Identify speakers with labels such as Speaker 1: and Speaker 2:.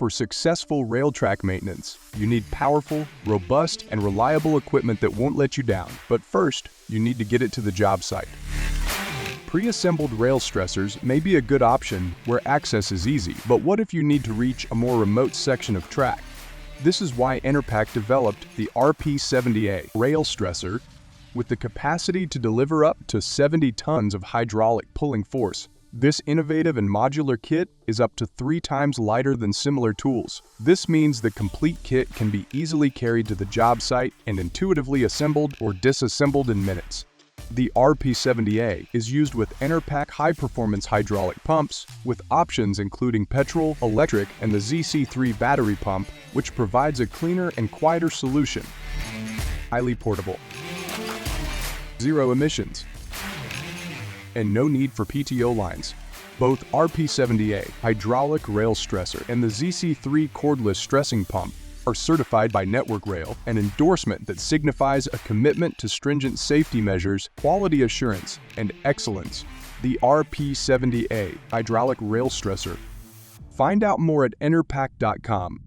Speaker 1: For successful rail track maintenance, you need powerful, robust, and reliable equipment that won't let you down. But first, you need to get it to the job site. Pre-assembled rail stressors may be a good option where access is easy, but what if you need to reach a more remote section of track? This is why Enerpac developed the RP70A rail stressor with the capacity to deliver up to 70 tons of hydraulic pulling force. This innovative and modular kit is up to 3 times lighter than similar tools. This means the complete kit can be easily carried to the job site and intuitively assembled or disassembled in minutes. The RP70A is used with Enerpac high-performance hydraulic pumps, with options including petrol, electric, and the ZC3 battery pump, which provides a cleaner and quieter solution. Highly portable. 0 emissions. And no need for PTO lines. Both RP70A hydraulic rail stressor and the ZC3 cordless stressing pump are certified by Network Rail, an endorsement that signifies a commitment to stringent safety measures, quality assurance, and excellence. The RP70A hydraulic rail stressor. Find out more at enerpac.com.